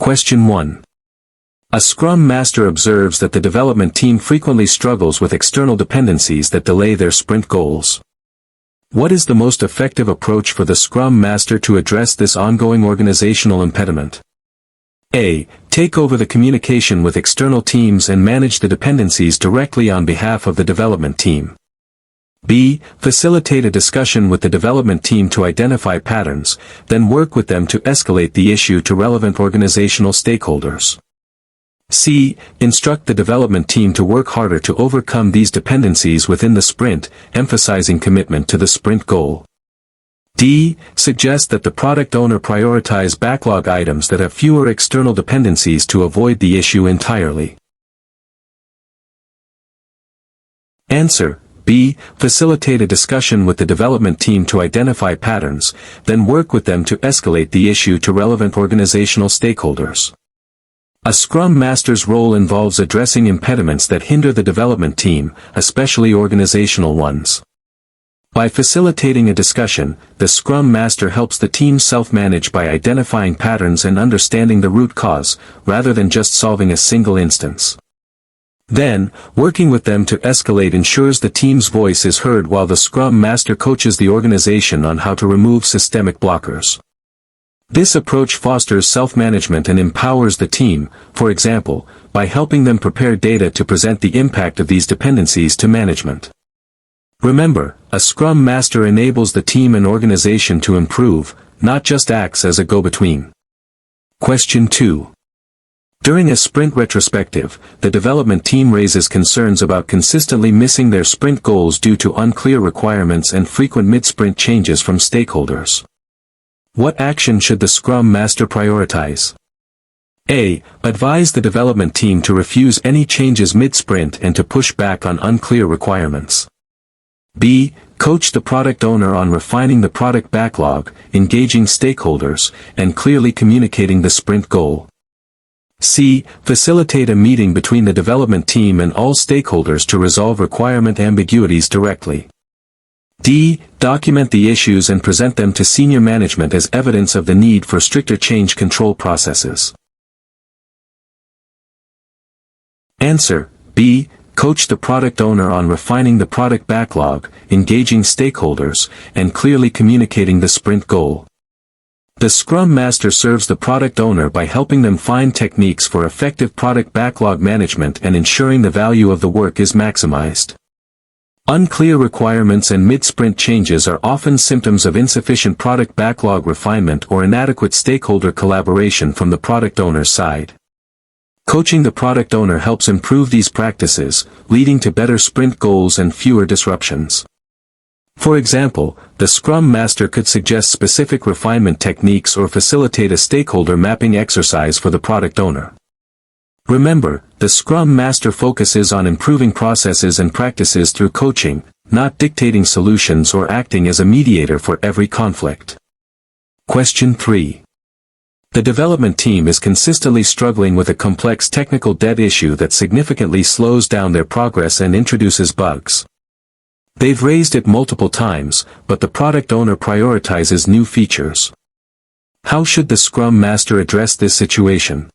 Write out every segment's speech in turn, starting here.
Question 1. A Scrum Master observes that the development team frequently struggles with external dependencies that delay their sprint goals. What is the most effective approach for the Scrum Master to address this ongoing organizational impediment? A. Take over the communication with external teams and manage the dependencies directly on behalf of the development team. B. Facilitate a discussion with the development team to identify patterns, then work with them to escalate the issue to relevant organizational stakeholders. C. Instruct the development team to work harder to overcome these dependencies within the sprint, emphasizing commitment to the sprint goal. D. Suggest that the product owner prioritize backlog items that have fewer external dependencies to avoid the issue entirely. Answer: B. Facilitate a discussion with the development team to identify patterns, then work with them to escalate the issue to relevant organizational stakeholders. A Scrum Master's role involves addressing impediments that hinder the development team, especially organizational ones. By facilitating a discussion, the Scrum Master helps the team self-manage by identifying patterns and understanding the root cause, rather than just solving a single instance. Then, working with them to escalate ensures the team's voice is heard while the Scrum Master coaches the organization on how to remove systemic blockers. This approach fosters self-management and empowers the team, for example, by helping them prepare data to present the impact of these dependencies to management. Remember, a Scrum Master enables the team and organization to improve, not just acts as a go-between. Question 2. During a sprint retrospective, the development team raises concerns about consistently missing their sprint goals due to unclear requirements and frequent mid-sprint changes from stakeholders. What action should the Scrum Master prioritize? A. Advise the development team to refuse any changes mid-sprint and to push back on unclear requirements. B. Coach the product owner on refining the product backlog, engaging stakeholders, and clearly communicating the sprint goal. C. Facilitate a meeting between the development team and all stakeholders to resolve requirement ambiguities directly. D. Document the issues and present them to senior management as evidence of the need for stricter change control processes. Answer: B. Coach the product owner on refining the product backlog, engaging stakeholders, and clearly communicating the sprint goal. The Scrum Master serves the product owner by helping them find techniques for effective product backlog management and ensuring the value of the work is maximized. Unclear requirements and mid-sprint changes are often symptoms of insufficient product backlog refinement or inadequate stakeholder collaboration from the product owner's side. Coaching the product owner helps improve these practices, leading to better sprint goals and fewer disruptions. For example, the Scrum Master could suggest specific refinement techniques or facilitate a stakeholder mapping exercise for the product owner. Remember, the Scrum Master focuses on improving processes and practices through coaching, not dictating solutions or acting as a mediator for every conflict. Question 3. The development team is consistently struggling with a complex technical debt issue that significantly slows down their progress and introduces bugs. They've raised it multiple times, but the product owner prioritizes new features. How should the Scrum Master address this situation?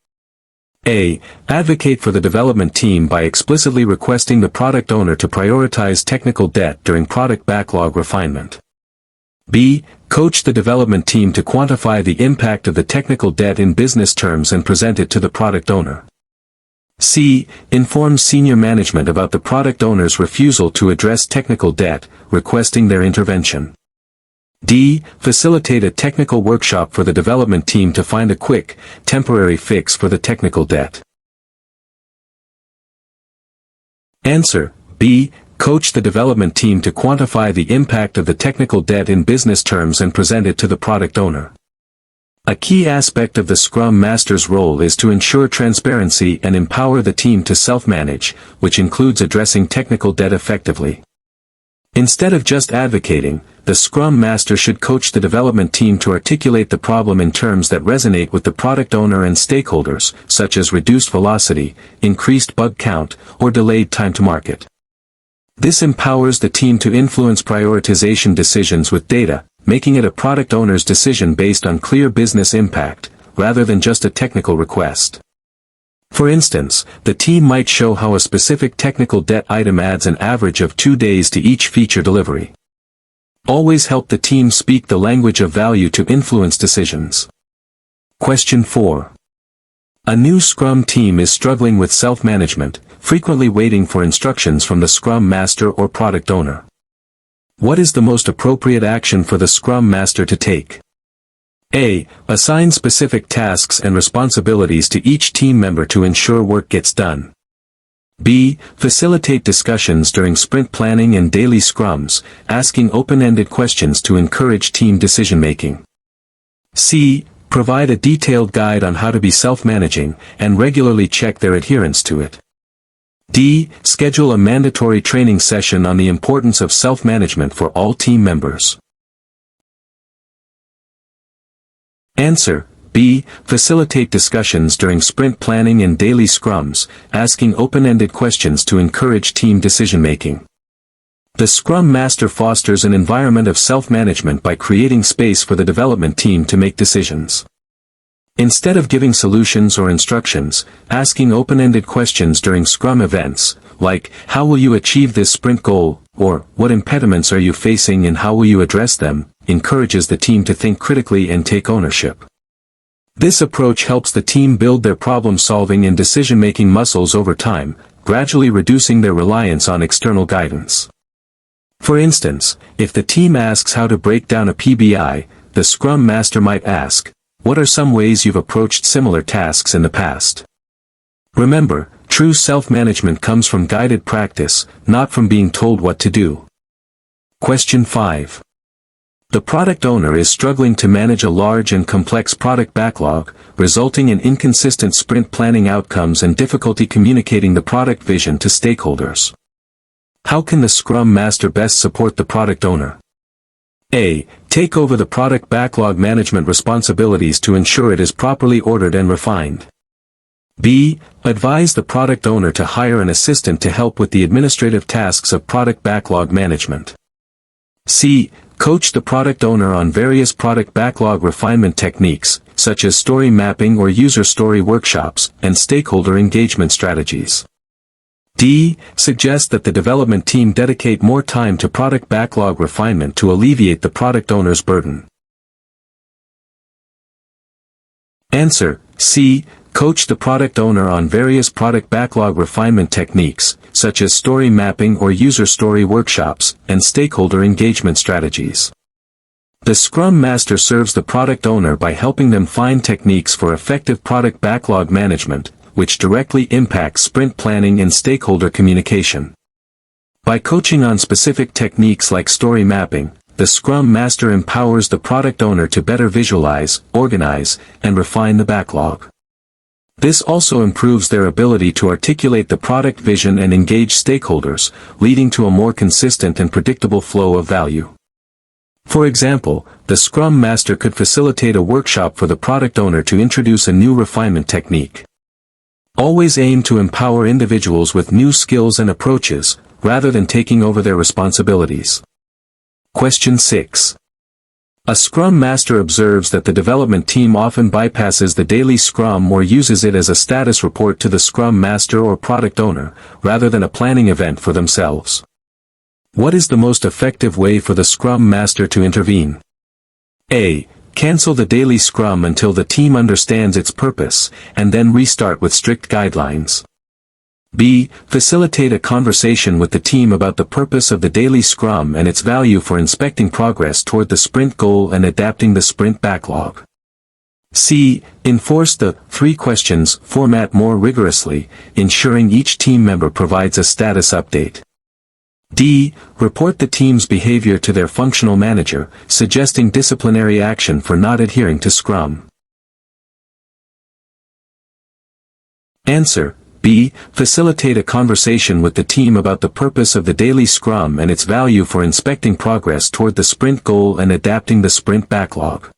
A. Advocate for the development team by explicitly requesting the product owner to prioritize technical debt during product backlog refinement. B. Coach the development team to quantify the impact of the technical debt in business terms and present it to the product owner. C. Inform senior management about the product owner's refusal to address technical debt, requesting their intervention. D. Facilitate a technical workshop for the development team to find a quick, temporary fix for the technical debt. Answer: B. Coach the development team to quantify the impact of the technical debt in business terms and present it to the product owner. A key aspect of the Scrum Master's role is to ensure transparency and empower the team to self-manage, which includes addressing technical debt effectively. Instead of just advocating, the Scrum Master should coach the development team to articulate the problem in terms that resonate with the product owner and stakeholders, such as reduced velocity, increased bug count, or delayed time to market. This empowers the team to influence prioritization decisions with data, making it a product owner's decision based on clear business impact, rather than just a technical request. For instance, the team might show how a specific technical debt item adds an average of 2 days to each feature delivery. Always help the team speak the language of value to influence decisions. Question 4. A new Scrum team is struggling with self-management, frequently waiting for instructions from the Scrum Master or Product Owner. What is the most appropriate action for the Scrum Master to take? A. Assign specific tasks and responsibilities to each team member to ensure work gets done. B. Facilitate discussions during sprint planning and daily scrums, asking open-ended questions to encourage team decision-making. C. Provide a detailed guide on how to be self-managing, and regularly check their adherence to it. D. Schedule a mandatory training session on the importance of self-management for all team members. Answer: B. Facilitate discussions during sprint planning and daily scrums, asking open-ended questions to encourage team decision-making. The Scrum Master fosters an environment of self-management by creating space for the development team to make decisions. Instead of giving solutions or instructions, asking open-ended questions during Scrum events, like, "How will you achieve this sprint goal?" or "What impediments are you facing and how will you address them?" encourages the team to think critically and take ownership. This approach helps the team build their problem-solving and decision-making muscles over time, gradually reducing their reliance on external guidance. For instance, if the team asks how to break down a PBI, the Scrum Master might ask, "What are some ways you've approached similar tasks in the past?" Remember, true self-management comes from guided practice, not from being told what to do. Question 5. The product owner is struggling to manage a large and complex product backlog, resulting in inconsistent sprint planning outcomes and difficulty communicating the product vision to stakeholders. How can the Scrum Master best support the product owner? A. Take over the product backlog management responsibilities to ensure it is properly ordered and refined. B. Advise the product owner to hire an assistant to help with the administrative tasks of product backlog management. C. Coach the product owner on various product backlog refinement techniques, such as story mapping or user story workshops, and stakeholder engagement strategies. D. Suggest that the development team dedicate more time to product backlog refinement to alleviate the product owner's burden. Answer: C. Coach the product owner on various product backlog refinement techniques, such as story mapping or user story workshops, and stakeholder engagement strategies. The Scrum Master serves the product owner by helping them find techniques for effective product backlog management, which directly impacts sprint planning and stakeholder communication. By coaching on specific techniques like story mapping, the Scrum Master empowers the product owner to better visualize, organize, and refine the backlog. This also improves their ability to articulate the product vision and engage stakeholders, leading to a more consistent and predictable flow of value. For example, the Scrum Master could facilitate a workshop for the product owner to introduce a new refinement technique. Always aim to empower individuals with new skills and approaches, rather than taking over their responsibilities. Question 6. A Scrum Master observes that the development team often bypasses the daily Scrum or uses it as a status report to the Scrum Master or product owner, rather than a planning event for themselves. What is the most effective way for the Scrum Master to intervene? A. Cancel the daily Scrum until the team understands its purpose, and then restart with strict guidelines. B. Facilitate a conversation with the team about the purpose of the daily Scrum and its value for inspecting progress toward the sprint goal and adapting the sprint backlog. C. Enforce the 3 questions format more rigorously, ensuring each team member provides a status update. D. Report the team's behavior to their functional manager, suggesting disciplinary action for not adhering to Scrum. Answer: B. Facilitate a conversation with the team about the purpose of the daily Scrum and its value for inspecting progress toward the sprint goal and adapting the sprint backlog.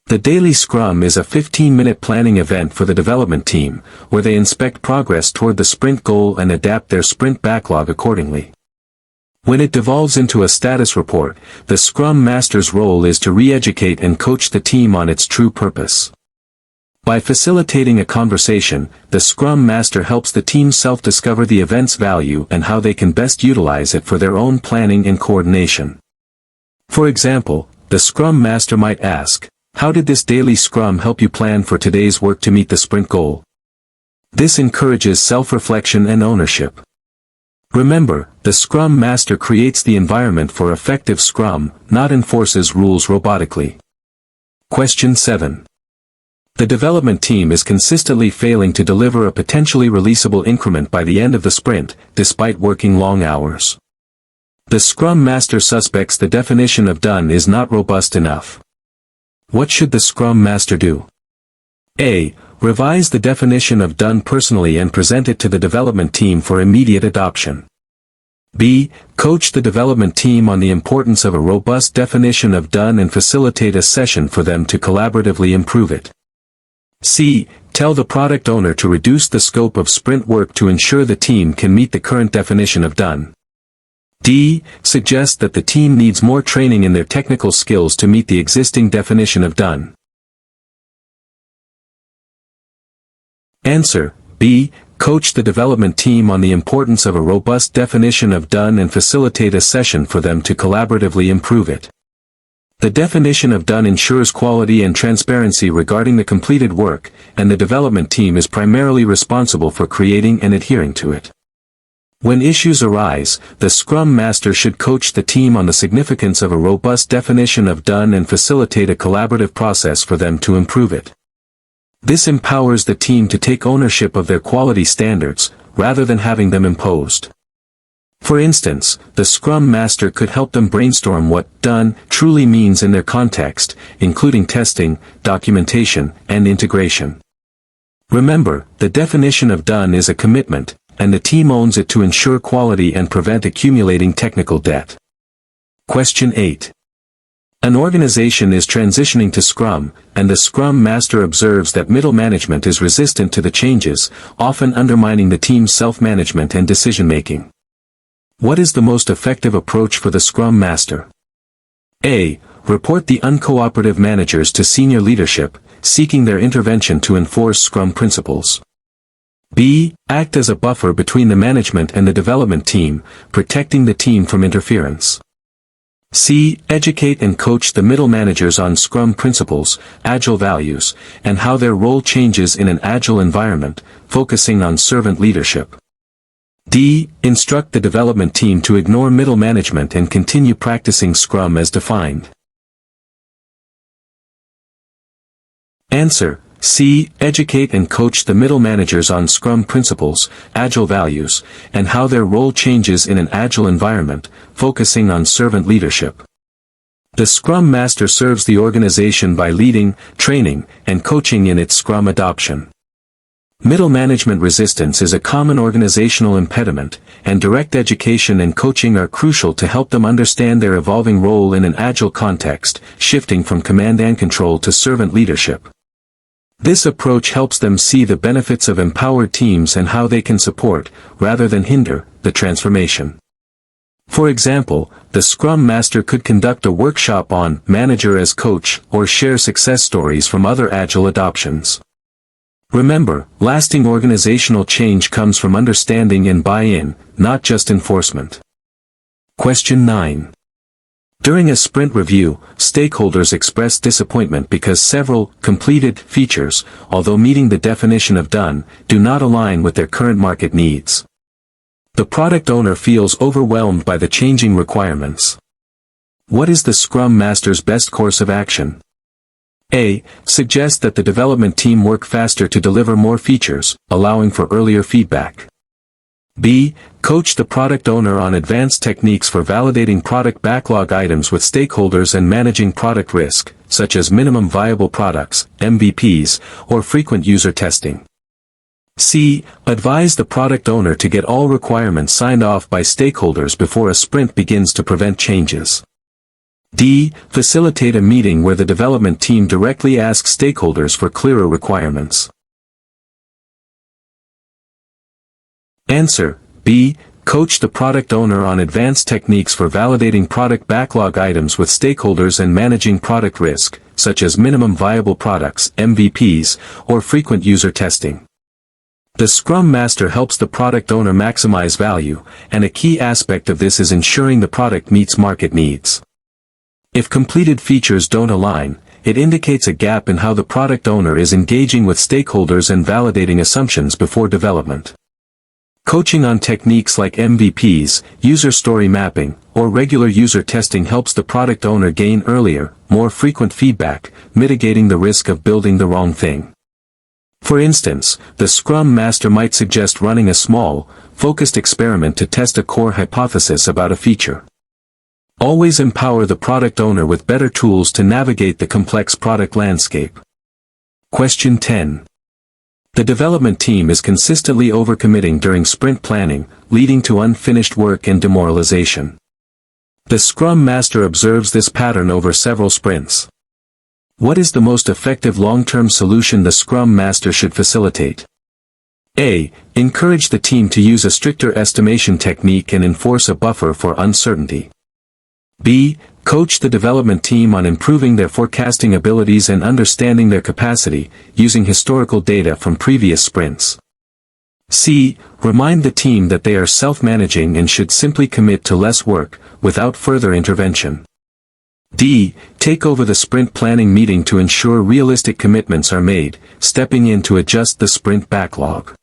The daily Scrum is a 15-minute planning event for the development team, where they inspect progress toward the sprint goal and adapt their sprint backlog accordingly. When it devolves into a status report, the Scrum Master's role is to re-educate and coach the team on its true purpose. By facilitating a conversation, the Scrum Master helps the team self-discover the event's value and how they can best utilize it for their own planning and coordination. For example, the Scrum Master might ask, "How did this daily Scrum help you plan for today's work to meet the sprint goal?" This encourages self-reflection and ownership. Remember, the Scrum Master creates the environment for effective Scrum, not enforces rules robotically. Question 7. The development team is consistently failing to deliver a potentially releasable increment by the end of the sprint, despite working long hours. The Scrum Master suspects the definition of done is not robust enough. What should the Scrum Master do? A. Revise the definition of done personally and present it to the development team for immediate adoption. B. Coach the development team on the importance of a robust definition of done and facilitate a session for them to collaboratively improve it. C. Tell the product owner to reduce the scope of sprint work to ensure the team can meet the current definition of done. D. Suggest that the team needs more training in their technical skills to meet the existing definition of done. Answer: B. Coach the development team on the importance of a robust definition of done and facilitate a session for them to collaboratively improve it. The definition of done ensures quality and transparency regarding the completed work, and the development team is primarily responsible for creating and adhering to it. When issues arise, the Scrum Master should coach the team on the significance of a robust definition of done and facilitate a collaborative process for them to improve it. This empowers the team to take ownership of their quality standards, rather than having them imposed. For instance, the Scrum Master could help them brainstorm what done truly means in their context, including testing, documentation, and integration. Remember, the definition of done is a commitment, and the team owns it to ensure quality and prevent accumulating technical debt. Question 8. An organization is transitioning to Scrum, and the Scrum Master observes that middle management is resistant to the changes, often undermining the team's self-management and decision-making. What is the most effective approach for the Scrum Master? A. Report the uncooperative managers to senior leadership, seeking their intervention to enforce Scrum principles. B. Act as a buffer between the management and the development team, protecting the team from interference. C. Educate and coach the middle managers on Scrum principles, Agile values, and how their role changes in an Agile environment, focusing on servant leadership. D. Instruct the development team to ignore middle management and continue practicing Scrum as defined. Answer: C. Educate and coach the middle managers on Scrum principles, Agile values, and how their role changes in an Agile environment, focusing on servant leadership. The Scrum Master serves the organization by leading, training, and coaching in its Scrum adoption. Middle management resistance is a common organizational impediment, and direct education and coaching are crucial to help them understand their evolving role in an Agile context, shifting from command and control to servant leadership. This approach helps them see the benefits of empowered teams and how they can support, rather than hinder, the transformation. For example, the Scrum Master could conduct a workshop on manager as coach or share success stories from other Agile adoptions. Remember, lasting organizational change comes from understanding and buy-in, not just enforcement. Question 9. During a sprint review, stakeholders expressed disappointment because several completed features, although meeting the definition of done, do not align with their current market needs. The product owner feels overwhelmed by the changing requirements. What is the Scrum Master's best course of action? A. Suggest that the development team work faster to deliver more features, allowing for earlier feedback. B. Coach the product owner on advanced techniques for validating product backlog items with stakeholders and managing product risk, such as minimum viable products, MVPs, or frequent user testing. C. Advise the product owner to get all requirements signed off by stakeholders before a sprint begins to prevent changes. D. Facilitate a meeting where the development team directly asks stakeholders for clearer requirements. Answer: B. Coach the product owner on advanced techniques for validating product backlog items with stakeholders and managing product risk, such as minimum viable products (MVPs) or frequent user testing. The Scrum Master helps the product owner maximize value, and a key aspect of this is ensuring the product meets market needs. If completed features don't align, it indicates a gap in how the product owner is engaging with stakeholders and validating assumptions before development. Coaching on techniques like MVPs, user story mapping, or regular user testing helps the product owner gain earlier, more frequent feedback, mitigating the risk of building the wrong thing. For instance, the Scrum Master might suggest running a small, focused experiment to test a core hypothesis about a feature. Always empower the product owner with better tools to navigate the complex product landscape. Question 10. The development team is consistently overcommitting during sprint planning, leading to unfinished work and demoralization. The Scrum Master observes this pattern over several sprints. What is the most effective long-term solution the Scrum Master should facilitate? A. Encourage the team to use a stricter estimation technique and enforce a buffer for uncertainty. B. Coach the development team on improving their forecasting abilities and understanding their capacity, using historical data from previous sprints. C. Remind the team that they are self-managing and should simply commit to less work, without further intervention. D. Take over the sprint planning meeting to ensure realistic commitments are made, stepping in to adjust the sprint backlog.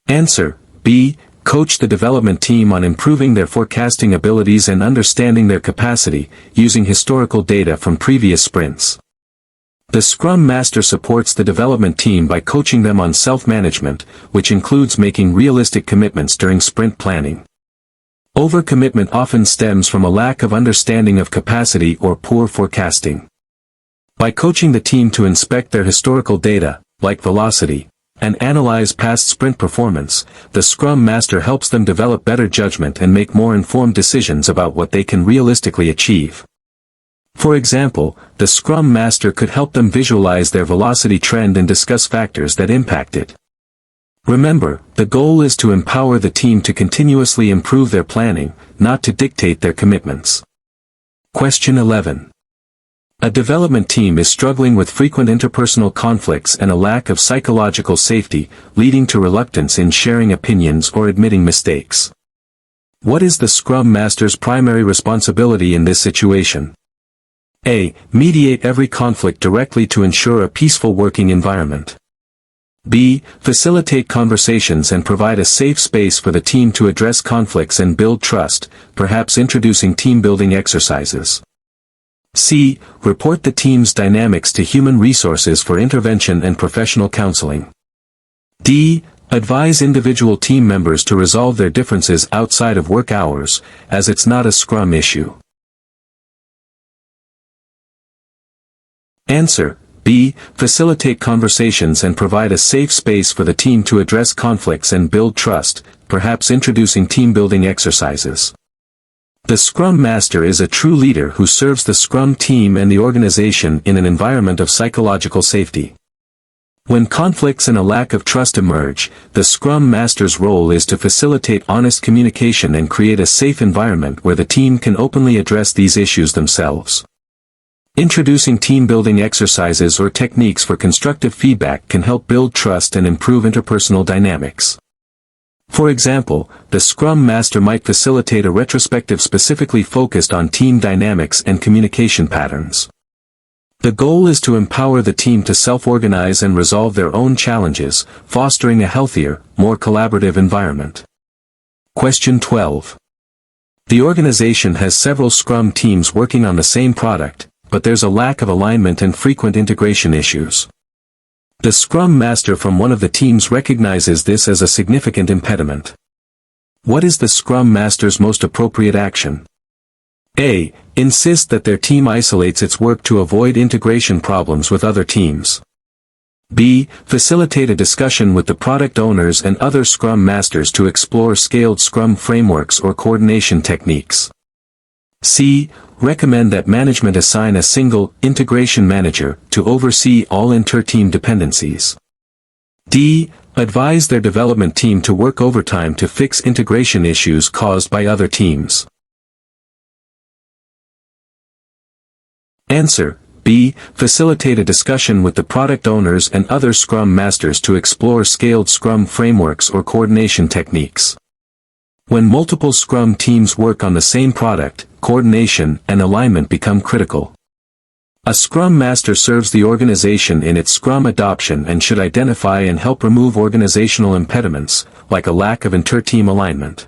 Answer. B. Coach the development team on improving their forecasting abilities and understanding their capacity, using historical data from previous sprints. The Scrum Master supports the development team by coaching them on self-management, which includes making realistic commitments during sprint planning. Overcommitment often stems from a lack of understanding of capacity or poor forecasting. By coaching the team to inspect their historical data, like velocity, and analyze past sprint performance, the Scrum Master helps them develop better judgment and make more informed decisions about what they can realistically achieve. For example, the Scrum Master could help them visualize their velocity trend and discuss factors that impact it. Remember, the goal is to empower the team to continuously improve their planning, not to dictate their commitments. Question 11. A development team is struggling with frequent interpersonal conflicts and a lack of psychological safety, leading to reluctance in sharing opinions or admitting mistakes. What is the Scrum Master's primary responsibility in this situation? A. Mediate every conflict directly to ensure a peaceful working environment. B. Facilitate conversations and provide a safe space for the team to address conflicts and build trust, perhaps introducing team-building exercises. C. Report the team's dynamics to human resources for intervention and professional counseling. D. Advise individual team members to resolve their differences outside of work hours, as it's not a Scrum issue. Answer. B. Facilitate conversations and provide a safe space for the team to address conflicts and build trust, perhaps introducing team-building exercises. The Scrum Master is a true leader who serves the Scrum team and the organization in an environment of psychological safety. When conflicts and a lack of trust emerge, the Scrum Master's role is to facilitate honest communication and create a safe environment where the team can openly address these issues themselves. Introducing team-building exercises or techniques for constructive feedback can help build trust and improve interpersonal dynamics. For example, the Scrum Master might facilitate a retrospective specifically focused on team dynamics and communication patterns. The goal is to empower the team to self-organize and resolve their own challenges, fostering a healthier, more collaborative environment. Question 12. The organization has several Scrum teams working on the same product, but there's a lack of alignment and frequent integration issues. The Scrum Master from one of the teams recognizes this as a significant impediment. What is the Scrum Master's most appropriate action? A. Insist that their team isolates its work to avoid integration problems with other teams. B. Facilitate a discussion with the product owners and other Scrum Masters to explore scaled Scrum frameworks or coordination techniques. C. Recommend that management assign a single, integration manager, to oversee all inter-team dependencies. D. Advise their development team to work overtime to fix integration issues caused by other teams. Answer: B. Facilitate a discussion with the product owners and other Scrum Masters to explore scaled Scrum frameworks or coordination techniques. When multiple Scrum teams work on the same product, coordination and alignment become critical. A Scrum Master serves the organization in its Scrum adoption and should identify and help remove organizational impediments, like a lack of inter-team alignment.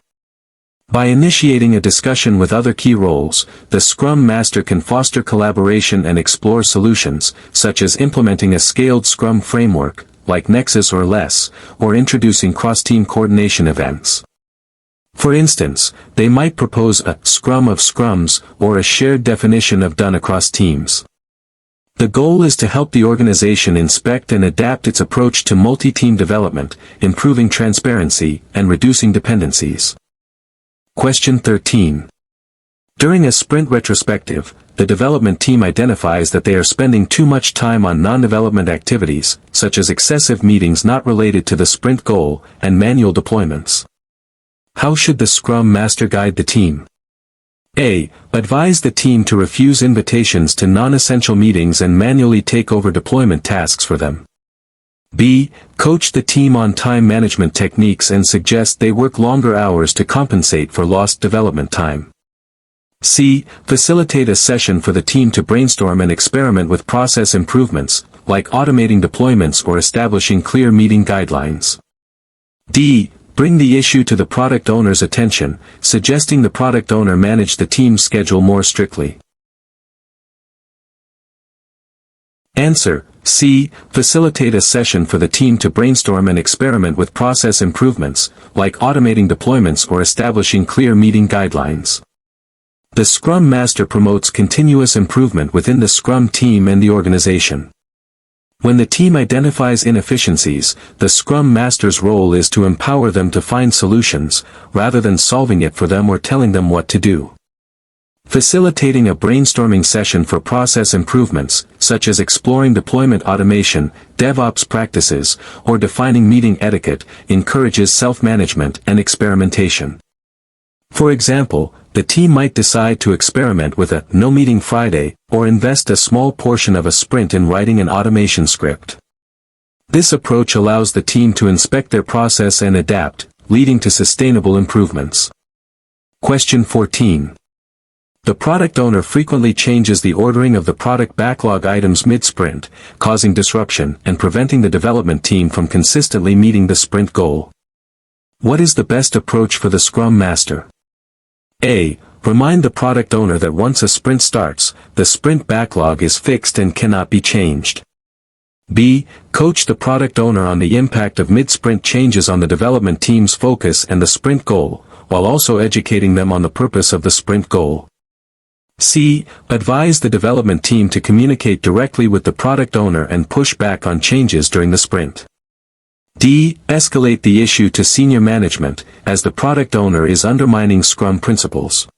By initiating a discussion with other key roles, the Scrum Master can foster collaboration and explore solutions, such as implementing a scaled Scrum framework, like Nexus or less, or introducing cross-team coordination events. For instance, they might propose a Scrum of Scrums or a shared definition of done across teams. The goal is to help the organization inspect and adapt its approach to multi-team development, improving transparency and reducing dependencies. Question 13. During a sprint retrospective, the development team identifies that they are spending too much time on non-development activities, such as excessive meetings not related to the sprint goal, and manual deployments. How should the Scrum Master guide the team? A. Advise the team to refuse invitations to non-essential meetings and manually take over deployment tasks for them. B. Coach the team on time management techniques and suggest they work longer hours to compensate for lost development time. C. Facilitate a session for the team to brainstorm and experiment with process improvements, like automating deployments or establishing clear meeting guidelines. D. Bring the issue to the product owner's attention, suggesting the product owner manage the team's schedule more strictly. Answer: C. Facilitate a session for the team to brainstorm and experiment with process improvements, like automating deployments or establishing clear meeting guidelines. The Scrum Master promotes continuous improvement within the Scrum team and the organization. When the team identifies inefficiencies, the Scrum Master's role is to empower them to find solutions, rather than solving it for them or telling them what to do. Facilitating a brainstorming session for process improvements, such as exploring deployment automation, DevOps practices, or defining meeting etiquette, encourages self-management and experimentation. For example, the team might decide to experiment with a No Meeting Friday, or invest a small portion of a sprint in writing an automation script. This approach allows the team to inspect their process and adapt, leading to sustainable improvements. Question 14. The product owner frequently changes the ordering of the product backlog items mid-sprint, causing disruption and preventing the development team from consistently meeting the sprint goal. What is the best approach for the Scrum Master? A. Remind the product owner that once a sprint starts, the sprint backlog is fixed and cannot be changed. B. Coach the product owner on the impact of mid-sprint changes on the development team's focus and the sprint goal, while also educating them on the purpose of the sprint goal. C. Advise the development team to communicate directly with the product owner and push back on changes during the sprint. D. Escalate the issue to senior management, as the product owner is undermining Scrum principles.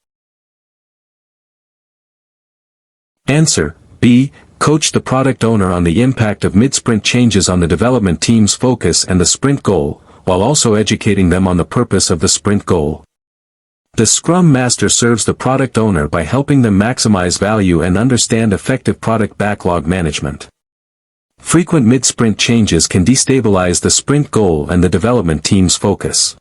Answer: B. Coach the product owner on the impact of mid-sprint changes on the development team's focus and the sprint goal, while also educating them on the purpose of the sprint goal. The Scrum Master serves the product owner by helping them maximize value and understand effective product backlog management. Frequent mid-sprint changes can destabilize the sprint goal and the development team's focus.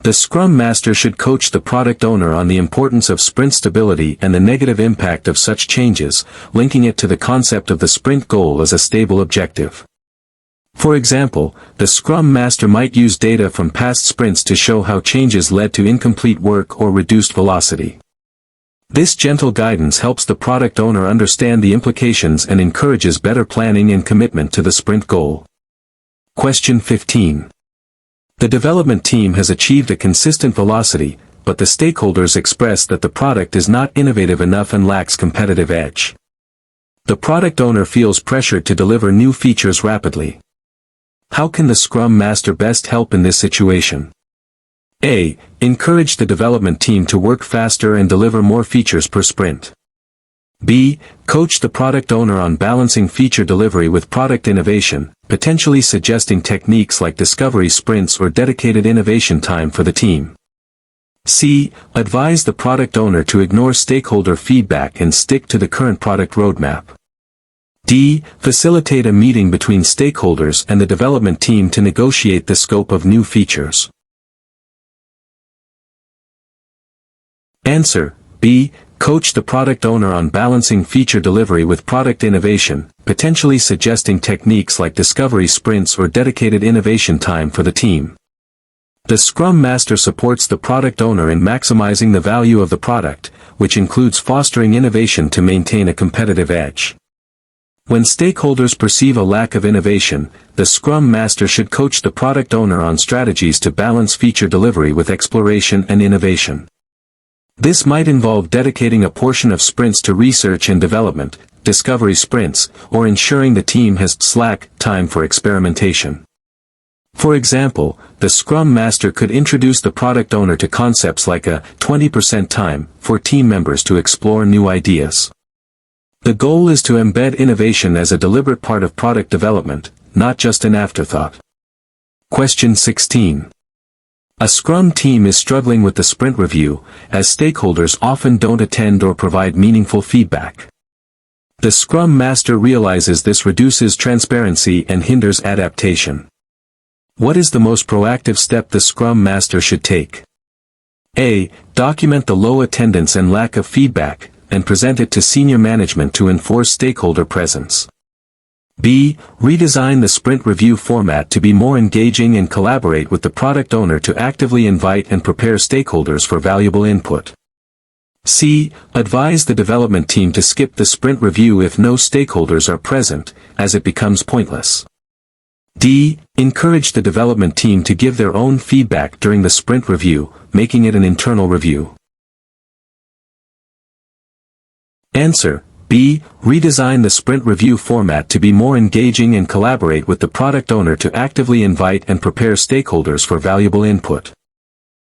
The Scrum Master should coach the product owner on the importance of sprint stability and the negative impact of such changes, linking it to the concept of the sprint goal as a stable objective. For example, the Scrum Master might use data from past sprints to show how changes led to incomplete work or reduced velocity. This gentle guidance helps the product owner understand the implications and encourages better planning and commitment to the sprint goal. Question 15. The development team has achieved a consistent velocity, but the stakeholders express that the product is not innovative enough and lacks competitive edge. The product owner feels pressured to deliver new features rapidly. How can the Scrum Master best help in this situation? A. Encourage the development team to work faster and deliver more features per sprint. B. Coach the product owner on balancing feature delivery with product innovation, potentially suggesting techniques like discovery sprints or dedicated innovation time for the team. C. Advise the product owner to ignore stakeholder feedback and stick to the current product roadmap. D. Facilitate a meeting between stakeholders and the development team to negotiate the scope of new features. Answer: B. Coach the product owner on balancing feature delivery with product innovation, potentially suggesting techniques like discovery sprints or dedicated innovation time for the team. The Scrum Master supports the product owner in maximizing the value of the product, which includes fostering innovation to maintain a competitive edge. When stakeholders perceive a lack of innovation, the Scrum Master should coach the product owner on strategies to balance feature delivery with exploration and innovation. This might involve dedicating a portion of sprints to research and development, discovery sprints, or ensuring the team has slack time for experimentation. For example, the Scrum Master could introduce the product owner to concepts like a 20% time for team members to explore new ideas. The goal is to embed innovation as a deliberate part of product development, not just an afterthought. Question 16. A Scrum team is struggling with the sprint review, as stakeholders often don't attend or provide meaningful feedback. The Scrum Master realizes this reduces transparency and hinders adaptation. What is the most proactive step the Scrum Master should take? A. Document the low attendance and lack of feedback, and present it to senior management to enforce stakeholder presence. B. Redesign the sprint review format to be more engaging and collaborate with the product owner to actively invite and prepare stakeholders for valuable input. C. Advise the development team to skip the sprint review if no stakeholders are present, as it becomes pointless. D. Encourage the development team to give their own feedback during the sprint review, making it an internal review. Answer: B. Redesign the sprint review format to be more engaging and collaborate with the product owner to actively invite and prepare stakeholders for valuable input.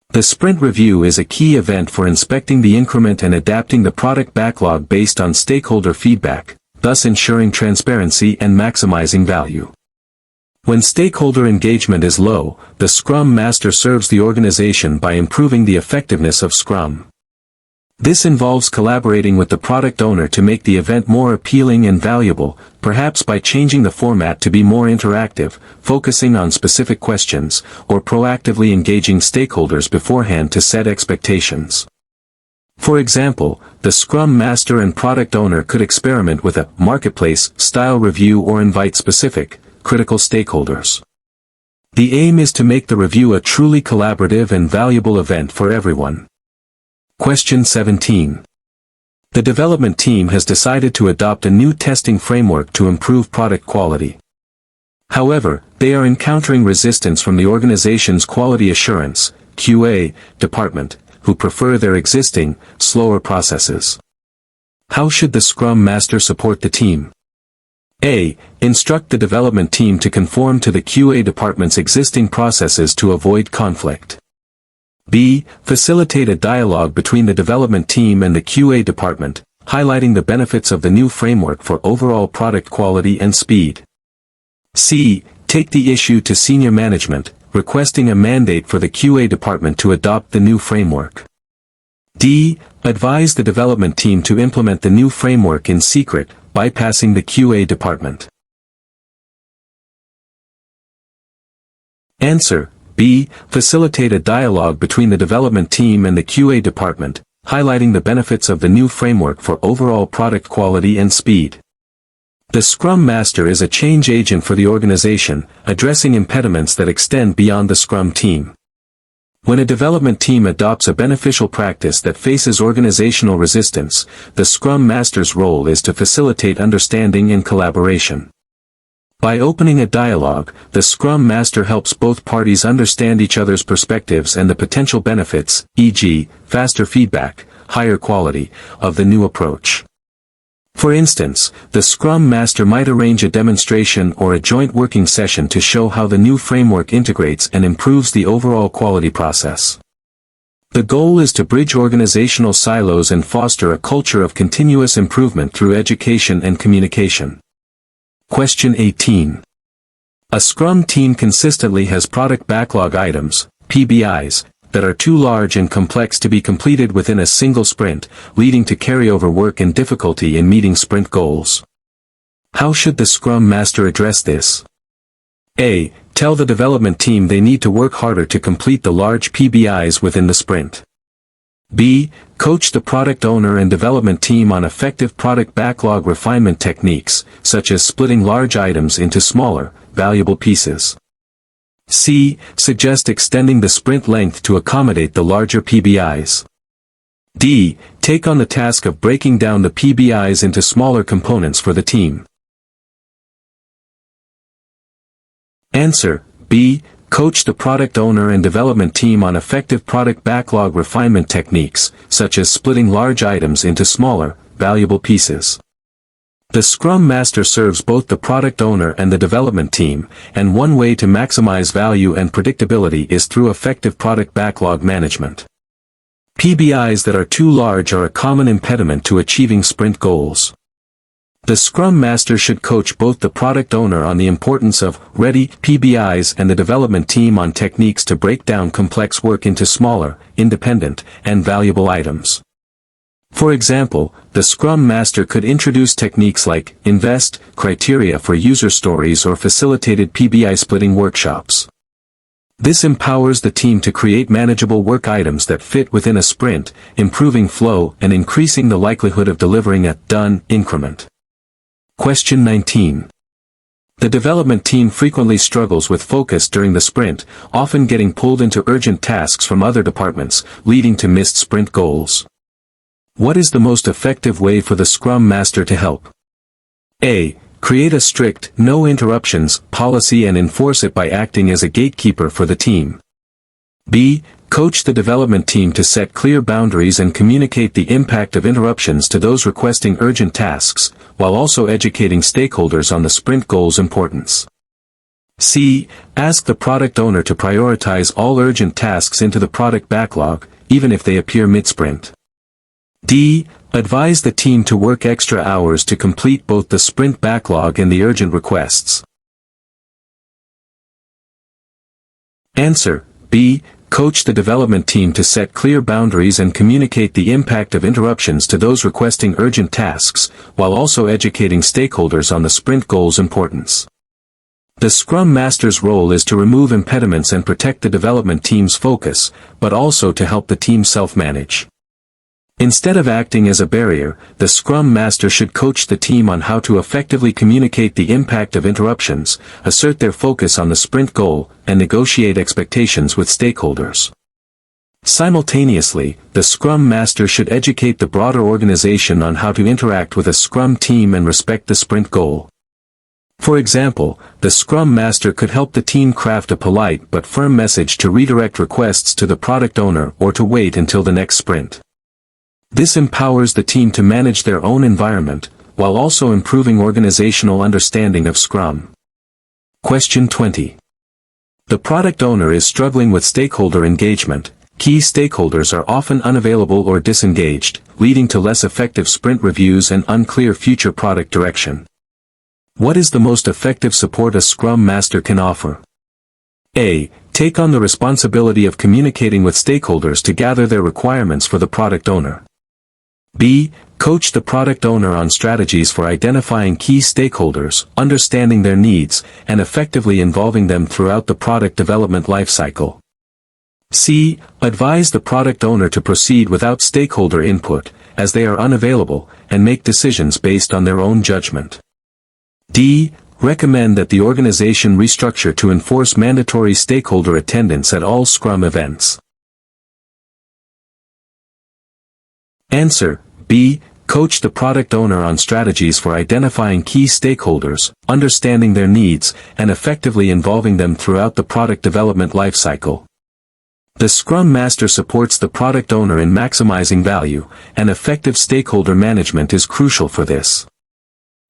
The sprint review is a key event for inspecting the increment and adapting the product backlog based on stakeholder feedback, thus ensuring transparency and maximizing value. When stakeholder engagement is low, the Scrum Master serves the organization by improving the effectiveness of Scrum. This involves collaborating with the product owner to make the event more appealing and valuable, perhaps by changing the format to be more interactive, focusing on specific questions, or proactively engaging stakeholders beforehand to set expectations. For example, the Scrum Master and product owner could experiment with a marketplace-style review or invite specific, critical stakeholders. The aim is to make the review a truly collaborative and valuable event for everyone. Question 17. The development team has decided to adopt a new testing framework to improve product quality. However, they are encountering resistance from the organization's quality assurance (QA) department, who prefer their existing, slower processes. How should the Scrum Master support the team? A. Instruct the development team to conform to the QA department's existing processes to avoid conflict. B. Facilitate a dialogue between the development team and the QA department, highlighting the benefits of the new framework for overall product quality and speed. C. Take the issue to senior management, requesting a mandate for the QA department to adopt the new framework. D. Advise the development team to implement the new framework in secret, bypassing the QA department. Answer: B. Facilitate a dialogue between the development team and the QA department, highlighting the benefits of the new framework for overall product quality and speed. The Scrum Master is a change agent for the organization, addressing impediments that extend beyond the Scrum team. When a development team adopts a beneficial practice that faces organizational resistance, the Scrum Master's role is to facilitate understanding and collaboration. By opening a dialogue, the Scrum Master helps both parties understand each other's perspectives and the potential benefits, e.g., faster feedback, higher quality, of the new approach. For instance, the Scrum Master might arrange a demonstration or a joint working session to show how the new framework integrates and improves the overall quality process. The goal is to bridge organizational silos and foster a culture of continuous improvement through education and communication. Question 18. A Scrum team consistently has product backlog items, PBIs, that are too large and complex to be completed within a single sprint, leading to carryover work and difficulty in meeting sprint goals. How should the Scrum Master address this? A. Tell the development team they need to work harder to complete the large PBIs within the sprint. B. Coach the product owner and development team on effective product backlog refinement techniques, such as splitting large items into smaller, valuable pieces. C. Suggest extending the sprint length to accommodate the larger PBIs. D. Take on the task of breaking down the PBIs into smaller components for the team. Answer: B. Coach the product owner and development team on effective product backlog refinement techniques, such as splitting large items into smaller, valuable pieces. The Scrum Master serves both the product owner and the development team, and one way to maximize value and predictability is through effective product backlog management. PBIs that are too large are a common impediment to achieving sprint goals. The Scrum Master should coach both the product owner on the importance of ready PBIs and the development team on techniques to break down complex work into smaller, independent, and valuable items. For example, the Scrum Master could introduce techniques like invest criteria for user stories or facilitated PBI splitting workshops. This empowers the team to create manageable work items that fit within a sprint, improving flow and increasing the likelihood of delivering a done increment. Question 19. The development team frequently struggles with focus during the sprint, often getting pulled into urgent tasks from other departments, leading to missed sprint goals. What is the most effective way for the Scrum Master to help? A. Create a strict, no interruptions, policy and enforce it by acting as a gatekeeper for the team. B. Coach the development team to set clear boundaries and communicate the impact of interruptions to those requesting urgent tasks, while also educating stakeholders on the sprint goal's importance. C. Ask the product owner to prioritize all urgent tasks into the product backlog, even if they appear mid-sprint. D. Advise the team to work extra hours to complete both the sprint backlog and the urgent requests. Answer: B. Coach the development team to set clear boundaries and communicate the impact of interruptions to those requesting urgent tasks, while also educating stakeholders on the sprint goal's importance. The Scrum Master's role is to remove impediments and protect the development team's focus, but also to help the team self-manage. Instead of acting as a barrier, the Scrum Master should coach the team on how to effectively communicate the impact of interruptions, assert their focus on the sprint goal, and negotiate expectations with stakeholders. Simultaneously, the Scrum Master should educate the broader organization on how to interact with a Scrum team and respect the sprint goal. For example, the Scrum Master could help the team craft a polite but firm message to redirect requests to the product owner or to wait until the next sprint. This empowers the team to manage their own environment, while also improving organizational understanding of Scrum. Question 20. The product owner is struggling with stakeholder engagement. Key stakeholders are often unavailable or disengaged, leading to less effective sprint reviews and unclear future product direction. What is the most effective support a Scrum Master can offer? A. Take on the responsibility of communicating with stakeholders to gather their requirements for the product owner. B. Coach the product owner on strategies for identifying key stakeholders, understanding their needs, and effectively involving them throughout the product development lifecycle. C. Advise the product owner to proceed without stakeholder input, as they are unavailable, and make decisions based on their own judgment. D. Recommend that the organization restructure to enforce mandatory stakeholder attendance at all Scrum events. Answer: B. Coach the product owner on strategies for identifying key stakeholders, understanding their needs, and effectively involving them throughout the product development lifecycle. The Scrum Master supports the product owner in maximizing value, and effective stakeholder management is crucial for this.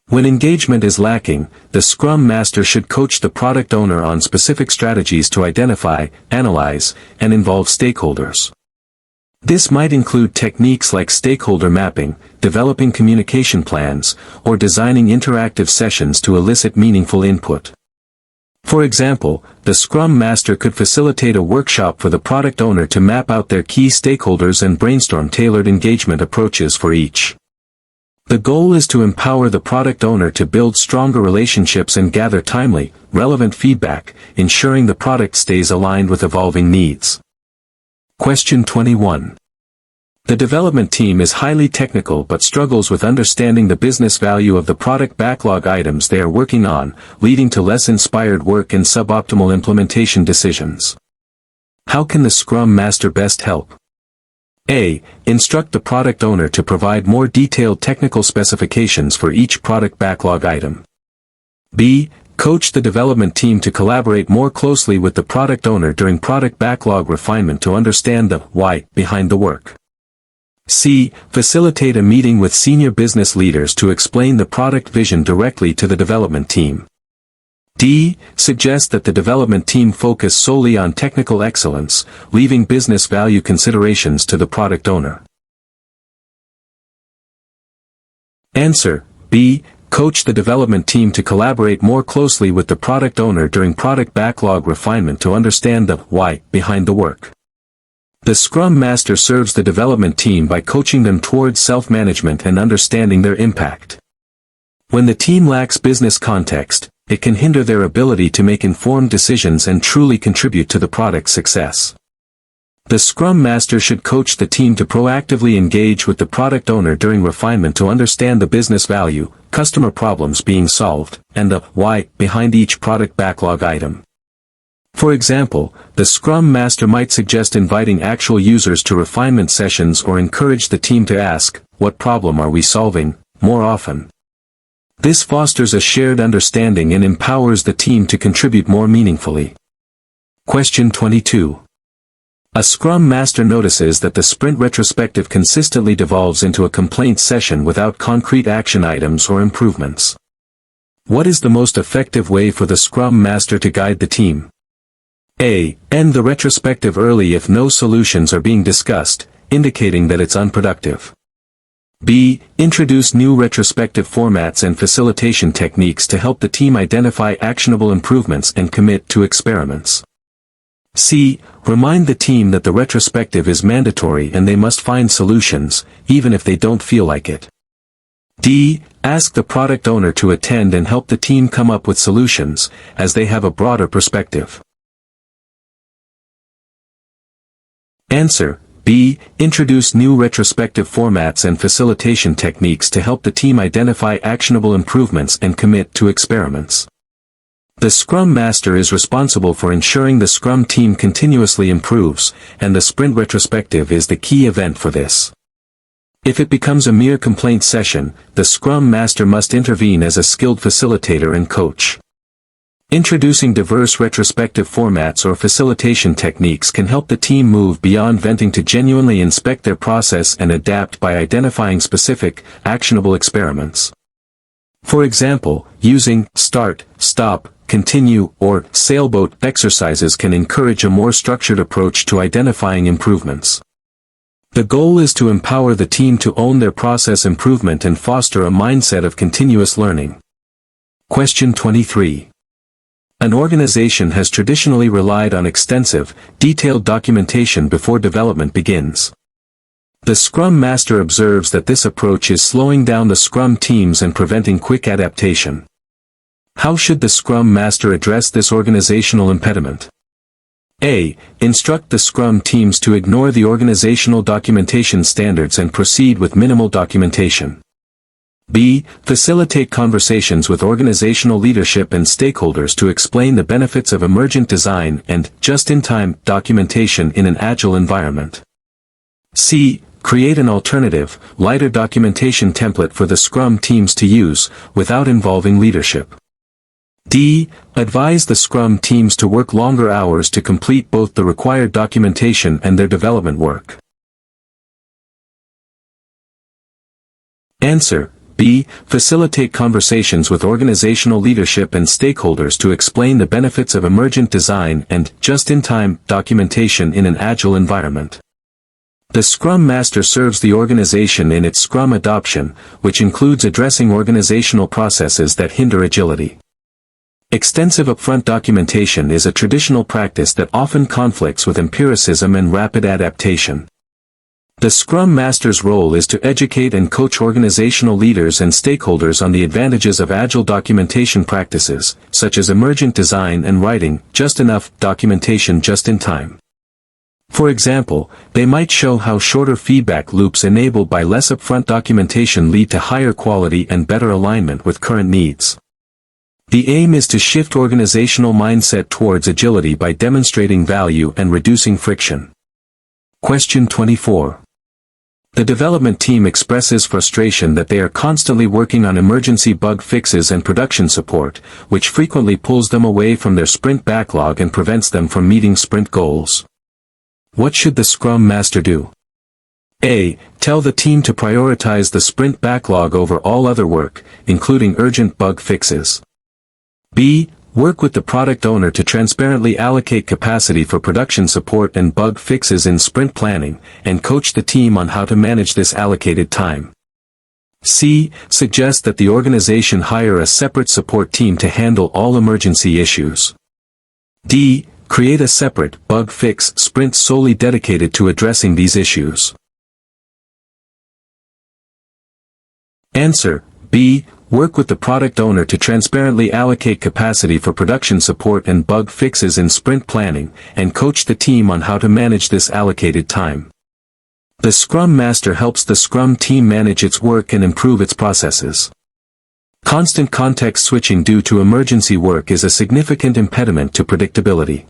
When engagement is lacking, the Scrum Master should coach the product owner on specific strategies to identify, analyze, and involve stakeholders. This might include techniques like stakeholder mapping, developing communication plans, or designing interactive sessions to elicit meaningful input. For example, the Scrum Master could facilitate a workshop for the product owner to map out their key stakeholders and brainstorm tailored engagement approaches for each. The goal is to empower the product owner to build stronger relationships and gather timely, relevant feedback, ensuring the product stays aligned with evolving needs. Question 21. The development team is highly technical but struggles with understanding the business value of the product backlog items they are working on, leading to less inspired work and suboptimal implementation decisions. How can the Scrum Master best help? A. Instruct the product owner to provide more detailed technical specifications for each product backlog item. B. Coach the development team to collaborate more closely with the product owner during product backlog refinement to understand the why behind the work. C. Facilitate a meeting with senior business leaders to explain the product vision directly to the development team. D. Suggest that the development team focus solely on technical excellence, leaving business value considerations to the product owner. Answer. B. Coach the development team to collaborate more closely with the product owner during product backlog refinement to understand the why behind the work. The Scrum Master serves the development team by coaching them towards self-management and understanding their impact. When the team lacks business context, it can hinder their ability to make informed decisions and truly contribute to the product's success. The Scrum Master should coach the team to proactively engage with the product owner during refinement to understand the business value, customer problems being solved, and the why behind each product backlog item. For example, the Scrum Master might suggest inviting actual users to refinement sessions or encourage the team to ask, "What problem are we solving?" more often. This fosters a shared understanding and empowers the team to contribute more meaningfully. Question 22. A Scrum Master notices that the sprint retrospective consistently devolves into a complaint session without concrete action items or improvements. What is the most effective way for the Scrum Master to guide the team? A. End the retrospective early if no solutions are being discussed, indicating that it's unproductive. B. Introduce new retrospective formats and facilitation techniques to help the team identify actionable improvements and commit to experiments. C. Remind the team that the retrospective is mandatory and they must find solutions, even if they don't feel like it. D. Ask the product owner to attend and help the team come up with solutions, as they have a broader perspective. Answer. B. Introduce new retrospective formats and facilitation techniques to help the team identify actionable improvements and commit to experiments. The Scrum Master is responsible for ensuring the Scrum team continuously improves, and the sprint retrospective is the key event for this. If it becomes a mere complaint session, the Scrum Master must intervene as a skilled facilitator and coach. Introducing diverse retrospective formats or facilitation techniques can help the team move beyond venting to genuinely inspect their process and adapt by identifying specific, actionable experiments. For example, using start, stop, continue, or sailboat exercises can encourage a more structured approach to identifying improvements. The goal is to empower the team to own their process improvement and foster a mindset of continuous learning. Question 23. An organization has traditionally relied on extensive, detailed documentation before development begins. The Scrum Master observes that this approach is slowing down the Scrum teams and preventing quick adaptation. How should the Scrum Master address this organizational impediment? A. Instruct the Scrum teams to ignore the organizational documentation standards and proceed with minimal documentation. B. Facilitate conversations with organizational leadership and stakeholders to explain the benefits of emergent design and just-in-time documentation in an agile environment. C. Create an alternative, lighter documentation template for the Scrum teams to use, without involving leadership. D. Advise the Scrum teams to work longer hours to complete both the required documentation and their development work. Answer. B. Facilitate conversations with organizational leadership and stakeholders to explain the benefits of emergent design and just-in-time documentation in an agile environment. The Scrum Master serves the organization in its Scrum adoption, which includes addressing organizational processes that hinder agility. Extensive upfront documentation is a traditional practice that often conflicts with empiricism and rapid adaptation. The Scrum Master's role is to educate and coach organizational leaders and stakeholders on the advantages of agile documentation practices, such as emergent design and writing just enough documentation just in time. For example, they might show how shorter feedback loops enabled by less upfront documentation lead to higher quality and better alignment with current needs. The aim is to shift organizational mindset towards agility by demonstrating value and reducing friction. Question 24. The development team expresses frustration that they are constantly working on emergency bug fixes and production support, which frequently pulls them away from their sprint backlog and prevents them from meeting sprint goals. What should the Scrum Master do? A. Tell the team to prioritize the sprint backlog over all other work, including urgent bug fixes. B. Work with the product owner to transparently allocate capacity for production support and bug fixes in sprint planning, and coach the team on how to manage this allocated time. C. Suggest that the organization hire a separate support team to handle all emergency issues. D. Create a separate bug fix sprint solely dedicated to addressing these issues. Answer: B. Work with the product owner to transparently allocate capacity for production support and bug fixes in sprint planning, and coach the team on how to manage this allocated time. The Scrum Master helps the Scrum team manage its work and improve its processes. Constant context switching due to emergency work is a significant impediment to predictability.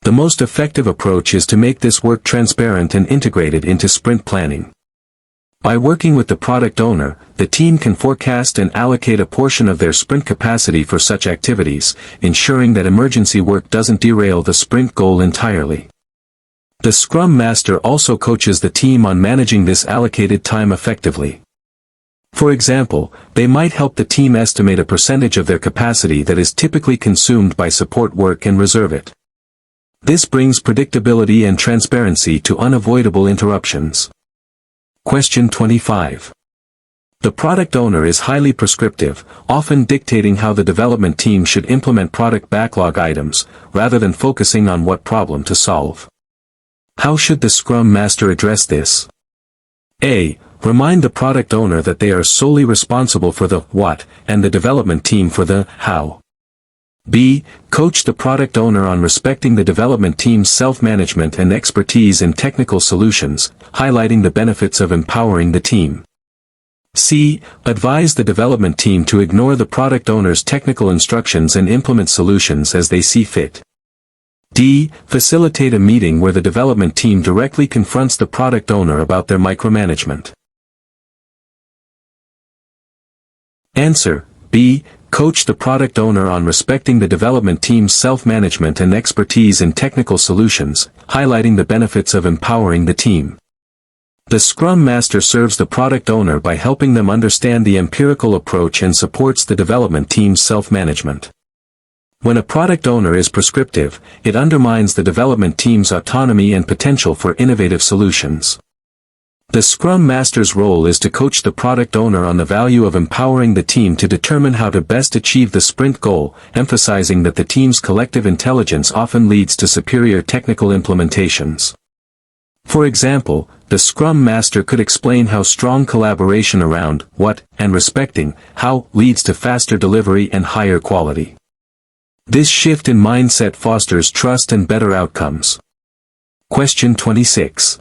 The most effective approach is to make this work transparent and integrated into sprint planning. By working with the product owner, the team can forecast and allocate a portion of their sprint capacity for such activities, ensuring that emergency work doesn't derail the sprint goal entirely. The Scrum Master also coaches the team on managing this allocated time effectively. For example, they might help the team estimate a percentage of their capacity that is typically consumed by support work and reserve it. This brings predictability and transparency to unavoidable interruptions. Question 25. The product owner is highly prescriptive, often dictating how the development team should implement product backlog items, rather than focusing on what problem to solve. How should the Scrum Master address this? A. Remind the product owner that they are solely responsible for the what, and the development team for the how. B. Coach the product owner on respecting the development team's self-management and expertise in technical solutions, highlighting the benefits of empowering the team. C. Advise the development team to ignore the product owner's technical instructions and implement solutions as they see fit. D. Facilitate a meeting where the development team directly confronts the product owner about their micromanagement. Answer: B. Coach the product owner on respecting the development team's self-management and expertise in technical solutions, highlighting the benefits of empowering the team. The Scrum Master serves the product owner by helping them understand the empirical approach and supports the development team's self-management. When a product owner is prescriptive, it undermines the development team's autonomy and potential for innovative solutions. The Scrum Master's role is to coach the product owner on the value of empowering the team to determine how to best achieve the sprint goal, emphasizing that the team's collective intelligence often leads to superior technical implementations. For example, the Scrum Master could explain how strong collaboration around what and respecting how leads to faster delivery and higher quality. This shift in mindset fosters trust and better outcomes. Question 26.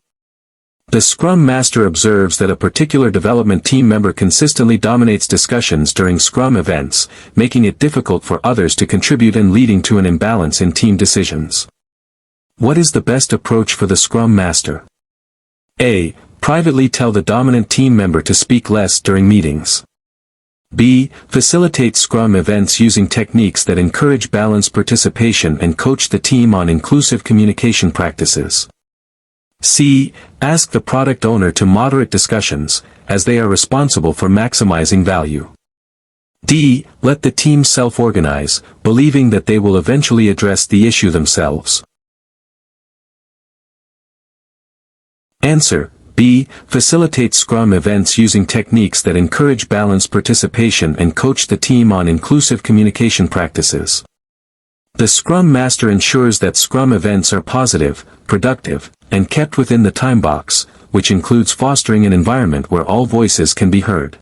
The Scrum Master observes that a particular development team member consistently dominates discussions during Scrum events, making it difficult for others to contribute and leading to an imbalance in team decisions. What is the best approach for the Scrum Master? A. Privately tell the dominant team member to speak less during meetings. B. Facilitate Scrum events using techniques that encourage balanced participation and coach the team on inclusive communication practices. C. Ask the product owner to moderate discussions, as they are responsible for maximizing value. D. Let the team self-organize, believing that they will eventually address the issue themselves. Answer: B. Facilitate Scrum events using techniques that encourage balanced participation and coach the team on inclusive communication practices. The Scrum Master ensures that Scrum events are positive, productive, and kept within the time box, which includes fostering an environment where all voices can be heard.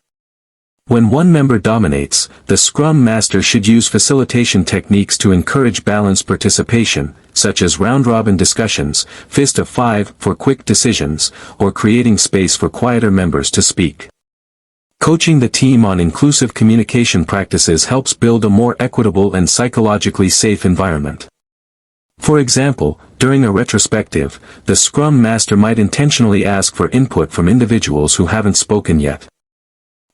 When one member dominates, the Scrum Master should use facilitation techniques to encourage balanced participation, such as round-robin discussions, fist of five for quick decisions, or creating space for quieter members to speak. Coaching the team on inclusive communication practices helps build a more equitable and psychologically safe environment. For example, during a retrospective, the Scrum Master might intentionally ask for input from individuals who haven't spoken yet.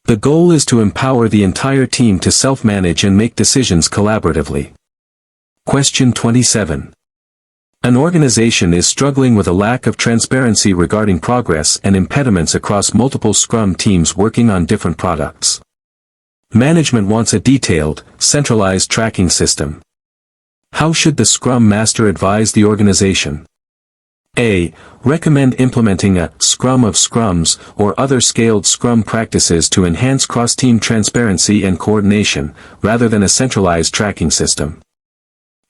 The goal is to empower the entire team to self-manage and make decisions collaboratively. Question 27. An organization is struggling with a lack of transparency regarding progress and impediments across multiple Scrum teams working on different products. Management wants a detailed, centralized tracking system. How should the Scrum Master advise the organization? A. Recommend implementing a Scrum of Scrums or other scaled Scrum practices to enhance cross-team transparency and coordination, rather than a centralized tracking system.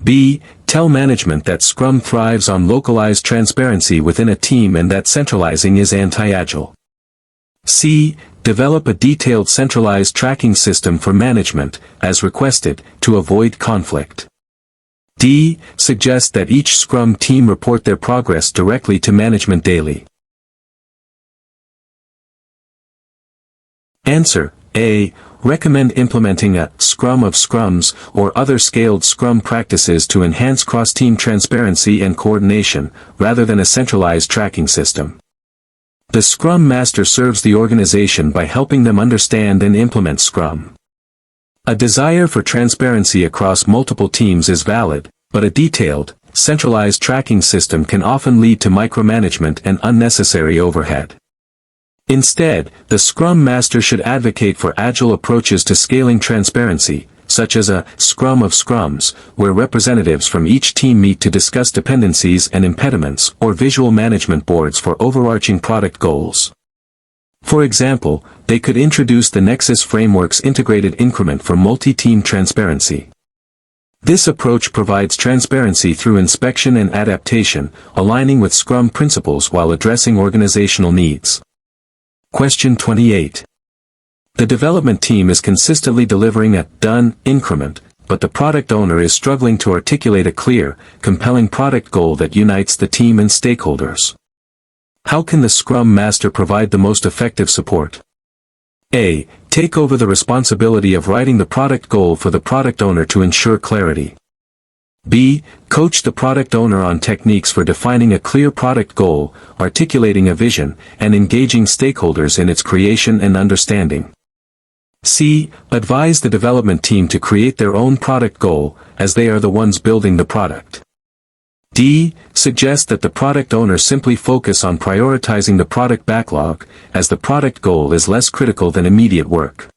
B. Tell management that Scrum thrives on localized transparency within a team and that centralizing is anti-agile. C. Develop a detailed centralized tracking system for management, as requested, to avoid conflict. D. Suggest that each Scrum team report their progress directly to management daily. Answer. A. Recommend implementing a Scrum of Scrums or other scaled Scrum practices to enhance cross-team transparency and coordination, rather than a centralized tracking system. The Scrum Master serves the organization by helping them understand and implement Scrum. A desire for transparency across multiple teams is valid, but a detailed, centralized tracking system can often lead to micromanagement and unnecessary overhead. Instead, the Scrum Master should advocate for agile approaches to scaling transparency, such as a Scrum of Scrums, where representatives from each team meet to discuss dependencies and impediments, or visual management boards for overarching product goals. For example, they could introduce the Nexus Framework's integrated increment for multi-team transparency. This approach provides transparency through inspection and adaptation, aligning with Scrum principles while addressing organizational needs. Question 28. The development team is consistently delivering a done increment, but the product owner is struggling to articulate a clear, compelling product goal that unites the team and stakeholders. How can the Scrum Master provide the most effective support? A. Take over the responsibility of writing the product goal for the product owner to ensure clarity. B. Coach the product owner on techniques for defining a clear product goal, articulating a vision, and engaging stakeholders in its creation and understanding. C. Advise the development team to create their own product goal, as they are the ones building the product. D. Suggest that the product owner simply focus on prioritizing the product backlog, as the product goal is less critical than immediate work.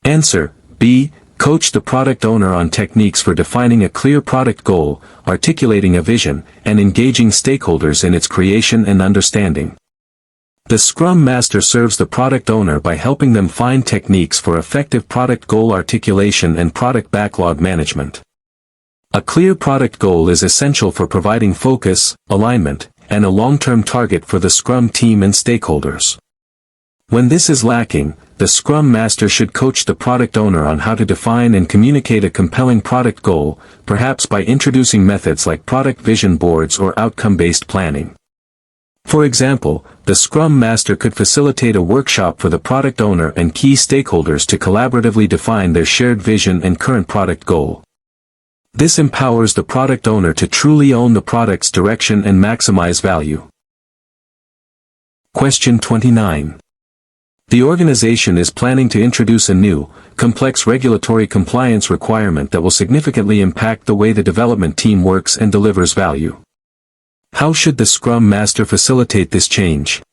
Answer. B. Coach the product owner on techniques for defining a clear product goal, articulating a vision, and engaging stakeholders in its creation and understanding. The Scrum Master serves the product owner by helping them find techniques for effective product goal articulation and product backlog management. A clear product goal is essential for providing focus, alignment, and a long-term target for the Scrum team and stakeholders. When this is lacking, the Scrum Master should coach the product owner on how to define and communicate a compelling product goal, perhaps by introducing methods like product vision boards or outcome-based planning. For example, the Scrum Master could facilitate a workshop for the product owner and key stakeholders to collaboratively define their shared vision and current product goal. This empowers the product owner to truly own the product's direction and maximize value. Question 29. The organization is planning to introduce a new, complex regulatory compliance requirement that will significantly impact the way the development team works and delivers value. How should the Scrum Master facilitate this change?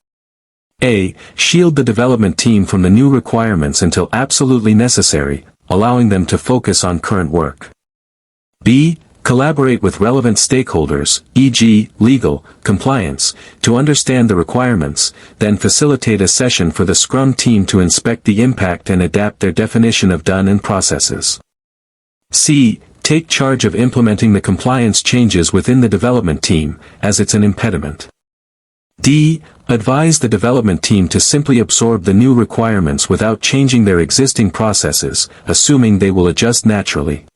A. Shield the development team from the new requirements until absolutely necessary, allowing them to focus on current work. B. collaborate with relevant stakeholders, e.g., legal, compliance, to understand the requirements, then facilitate a session for the Scrum team to inspect the impact and adapt their definition of done and processes. C. Take charge of implementing the compliance changes within the development team, as it's an impediment. D. Advise the development team to simply absorb the new requirements without changing their existing processes, assuming they will adjust naturally.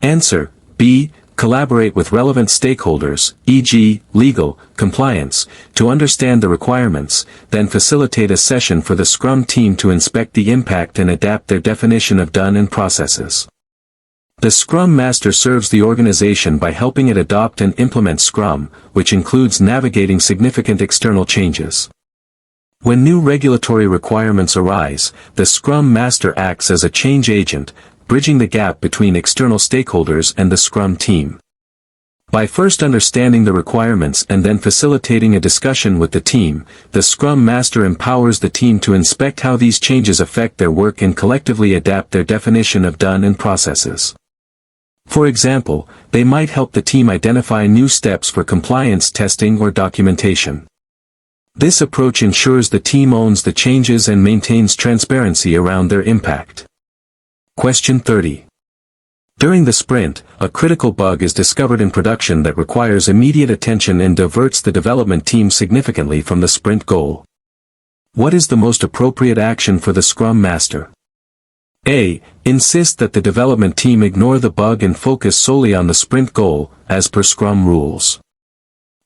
Answer: B. Collaborate with relevant stakeholders, e.g., legal, compliance, to understand the requirements, then facilitate a session for the Scrum team to inspect the impact and adapt their definition of done and processes. The Scrum Master serves the organization by helping it adopt and implement Scrum, which includes navigating significant external changes. When new regulatory requirements arise, the Scrum Master acts as a change agent, bridging the gap between external stakeholders and the Scrum team. By first understanding the requirements and then facilitating a discussion with the team, the Scrum Master empowers the team to inspect how these changes affect their work and collectively adapt their definition of done and processes. For example, they might help the team identify new steps for compliance testing or documentation. This approach ensures the team owns the changes and maintains transparency around their impact. Question 30. During the sprint, a critical bug is discovered in production that requires immediate attention and diverts the development team significantly from the sprint goal. What is the most appropriate action for the Scrum Master? A. Insist that the development team ignore the bug and focus solely on the sprint goal, as per Scrum rules.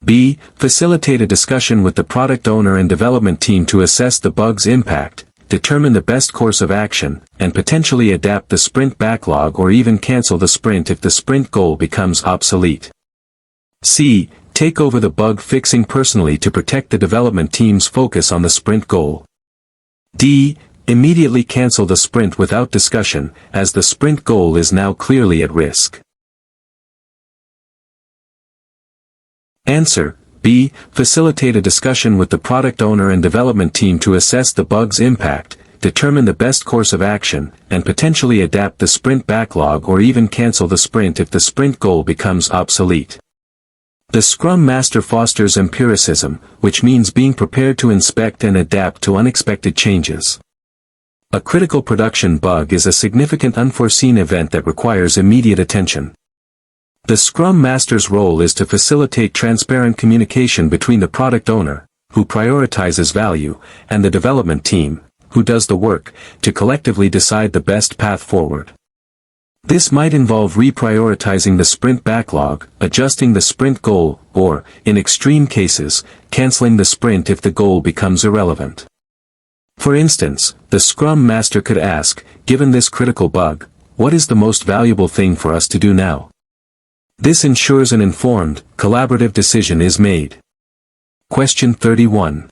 B. Facilitate a discussion with the product owner and development team to assess the bug's impact, determine the best course of action, and potentially adapt the sprint backlog or even cancel the sprint if the sprint goal becomes obsolete. C. Take over the bug fixing personally to protect the development team's focus on the sprint goal. D. Immediately cancel the sprint without discussion, as the sprint goal is now clearly at risk. Answer: B. Facilitate a discussion with the product owner and development team to assess the bug's impact, determine the best course of action, and potentially adapt the sprint backlog or even cancel the sprint if the sprint goal becomes obsolete. The Scrum Master fosters empiricism, which means being prepared to inspect and adapt to unexpected changes. A critical production bug is a significant unforeseen event that requires immediate attention. The Scrum Master's role is to facilitate transparent communication between the product owner, who prioritizes value, and the development team, who does the work, to collectively decide the best path forward. This might involve reprioritizing the sprint backlog, adjusting the sprint goal, or, in extreme cases, canceling the sprint if the goal becomes irrelevant. For instance, the Scrum Master could ask, given this critical bug, what is the most valuable thing for us to do now? This ensures an informed, collaborative decision is made. Question 31.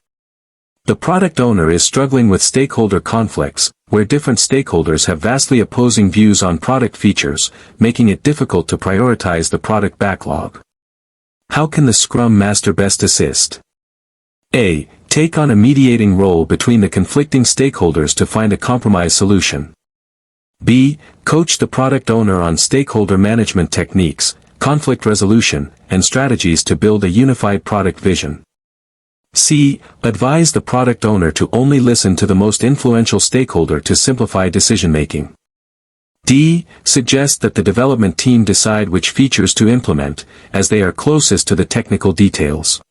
The product owner is struggling with stakeholder conflicts, where different stakeholders have vastly opposing views on product features, making it difficult to prioritize the product backlog. How can the Scrum Master best assist? A. Take on a mediating role between the conflicting stakeholders to find a compromise solution. B. Coach the product owner on stakeholder management techniques, conflict resolution, and strategies to build a unified product vision. C. Advise the product owner to only listen to the most influential stakeholder to simplify decision-making. D. Suggest that the development team decide which features to implement, as they are closest to the technical details.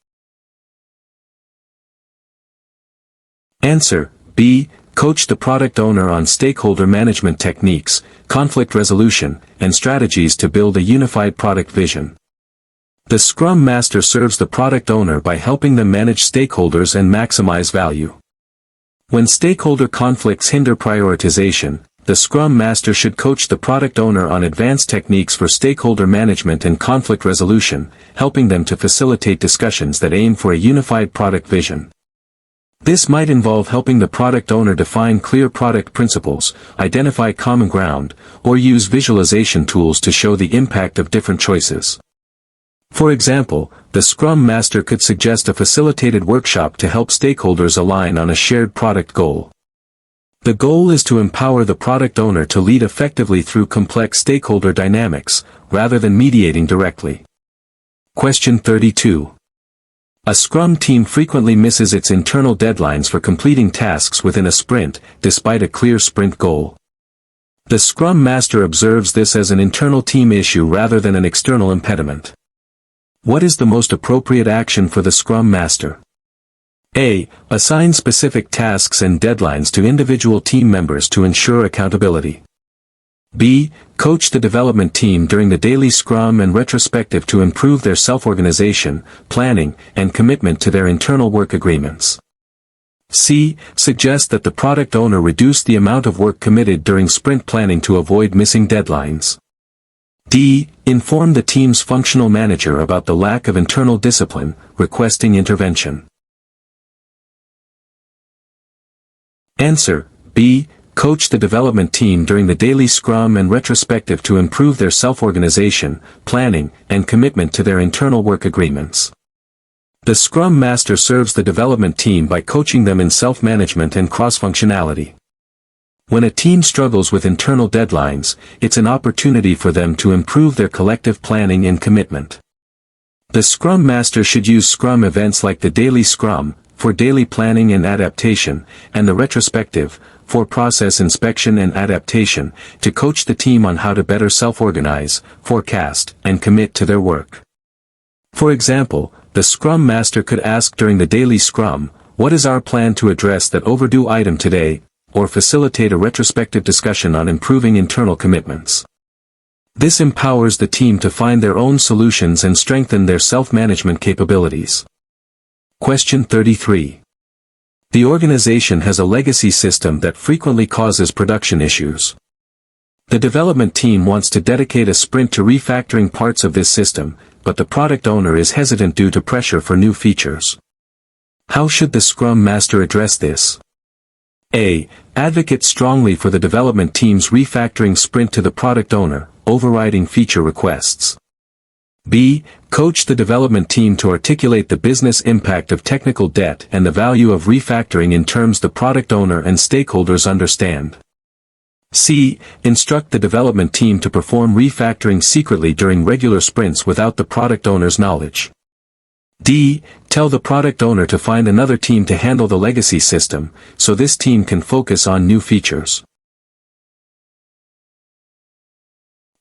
Answer: B. Coach the product owner on stakeholder management techniques, conflict resolution, and strategies to build a unified product vision. The Scrum Master serves the product owner by helping them manage stakeholders and maximize value. When stakeholder conflicts hinder prioritization, the Scrum Master should coach the product owner on advanced techniques for stakeholder management and conflict resolution, helping them to facilitate discussions that aim for a unified product vision. This might involve helping the product owner define clear product principles, identify common ground, or use visualization tools to show the impact of different choices. For example, the Scrum Master could suggest a facilitated workshop to help stakeholders align on a shared product goal. The goal is to empower the product owner to lead effectively through complex stakeholder dynamics, rather than mediating directly. Question 32. A Scrum team frequently misses its internal deadlines for completing tasks within a sprint, despite a clear sprint goal. The Scrum Master observes this as an internal team issue rather than an external impediment. What is the most appropriate action for the Scrum Master? A. Assign specific tasks and deadlines to individual team members to ensure accountability. B. Coach the development team during the daily Scrum and retrospective to improve their self-organization, planning, and commitment to their internal work agreements. C. Suggest that the product owner reduce the amount of work committed during sprint planning to avoid missing deadlines. D. Inform the team's functional manager about the lack of internal discipline, requesting intervention. Answer: B. Coach the development team during the daily Scrum and retrospective to improve their self-organization, planning, and commitment to their internal work agreements. The Scrum Master serves the development team by coaching them in self-management and cross-functionality. When a team struggles with internal deadlines, it's an opportunity for them to improve their collective planning and commitment. The Scrum Master should use Scrum events like the daily Scrum, for daily planning and adaptation, and the retrospective, for process inspection and adaptation, to coach the team on how to better self-organize, forecast, and commit to their work. For example, the Scrum Master could ask during the daily Scrum, "What is our plan to address that overdue item today?" or facilitate a retrospective discussion on improving internal commitments. This empowers the team to find their own solutions and strengthen their self-management capabilities. Question 33. The organization has a legacy system that frequently causes production issues. The development team wants to dedicate a sprint to refactoring parts of this system, but the product owner is hesitant due to pressure for new features. How should the Scrum Master address this? A. Advocate strongly for the development team's refactoring sprint to the product owner, overriding feature requests. B. Coach the development team to articulate the business impact of technical debt and the value of refactoring in terms the product owner and stakeholders understand. C. Instruct the development team to perform refactoring secretly during regular sprints without the product owner's knowledge. D. Tell the product owner to find another team to handle the legacy system, so this team can focus on new features.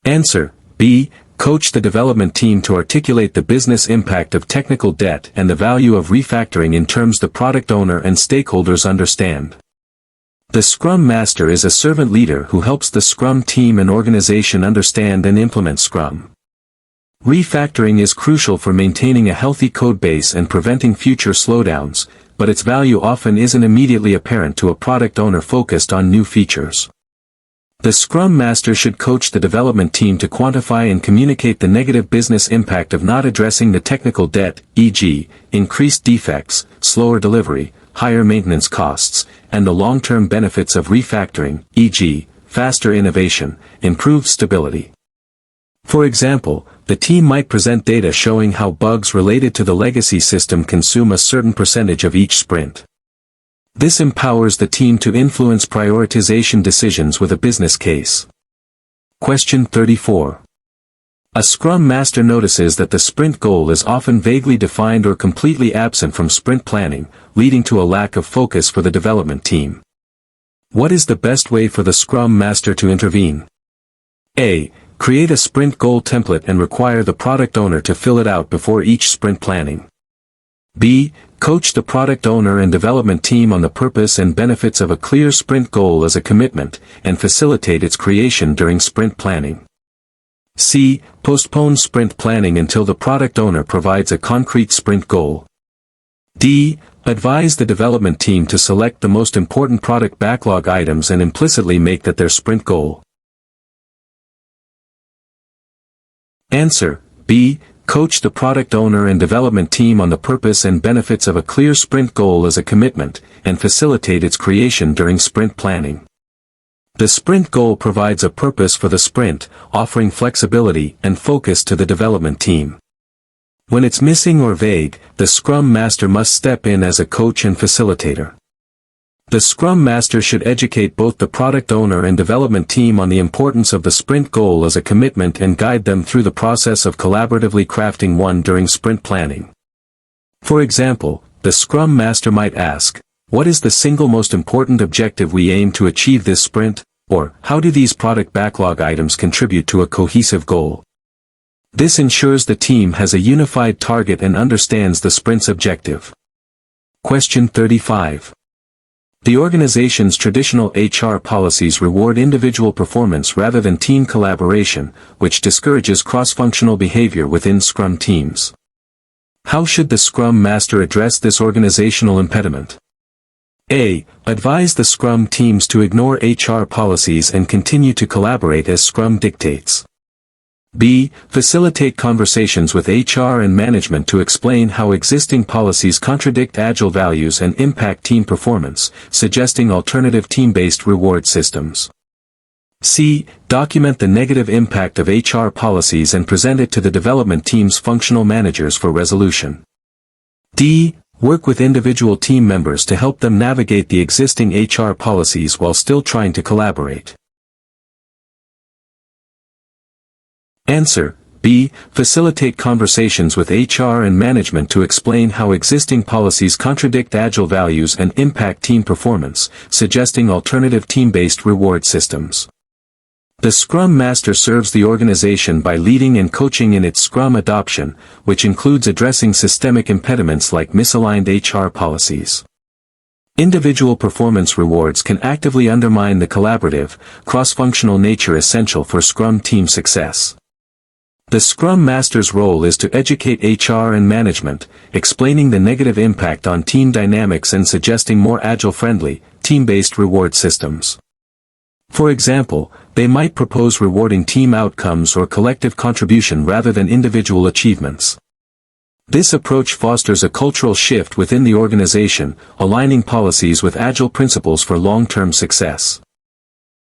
Answer: B. Coach the development team to articulate the business impact of technical debt and the value of refactoring in terms the product owner and stakeholders understand. The Scrum Master is a servant leader who helps the Scrum team and organization understand and implement Scrum. Refactoring is crucial for maintaining a healthy code base and preventing future slowdowns, but its value often isn't immediately apparent to a product owner focused on new features. The Scrum Master should coach the development team to quantify and communicate the negative business impact of not addressing the technical debt, e.g., increased defects, slower delivery, higher maintenance costs, and the long-term benefits of refactoring, e.g., faster innovation, improved stability. For example, the team might present data showing how bugs related to the legacy system consume a certain percentage of each sprint. This empowers the team to influence prioritization decisions with a business case. Question 34. A Scrum Master notices that the sprint goal is often vaguely defined or completely absent from sprint planning, leading to a lack of focus for the development team. What is the best way for the Scrum Master to intervene? A. Create a sprint goal template and require the product owner to fill it out before each sprint planning. B. Coach the product owner and development team on the purpose and benefits of a clear sprint goal as a commitment, and facilitate its creation during sprint planning. C. Postpone sprint planning until the product owner provides a concrete sprint goal. D. Advise the development team to select the most important product backlog items and implicitly make that their sprint goal. Answer: B. Coach the product owner and development team on the purpose and benefits of a clear sprint goal as a commitment, and facilitate its creation during sprint planning. The sprint goal provides a purpose for the sprint, offering flexibility and focus to the development team. When it's missing or vague, the Scrum Master must step in as a coach and facilitator. The Scrum Master should educate both the product owner and development team on the importance of the sprint goal as a commitment and guide them through the process of collaboratively crafting one during sprint planning. For example, the Scrum Master might ask, "What is the single most important objective we aim to achieve this sprint?" Or, "How do these product backlog items contribute to a cohesive goal?" This ensures the team has a unified target and understands the sprint's objective. Question 35. The organization's traditional HR policies reward individual performance rather than team collaboration, which discourages cross-functional behavior within Scrum teams. How should the Scrum Master address this organizational impediment? A. Advise the Scrum teams to ignore HR policies and continue to collaborate as Scrum dictates. B. Facilitate conversations with HR and management to explain how existing policies contradict Agile values and impact team performance, suggesting alternative team-based reward systems. C. Document the negative impact of HR policies and present it to the development team's functional managers for resolution. D. Work with individual team members to help them navigate the existing HR policies while still trying to collaborate. Answer: B. Facilitate conversations with HR and management to explain how existing policies contradict Agile values and impact team performance, suggesting alternative team-based reward systems. The Scrum Master serves the organization by leading and coaching in its Scrum adoption, which includes addressing systemic impediments like misaligned HR policies. Individual performance rewards can actively undermine the collaborative, cross-functional nature essential for Scrum team success. The Scrum Master's role is to educate HR and management, explaining the negative impact on team dynamics and suggesting more Agile-friendly, team-based reward systems. For example, they might propose rewarding team outcomes or collective contribution rather than individual achievements. This approach fosters a cultural shift within the organization, aligning policies with Agile principles for long-term success.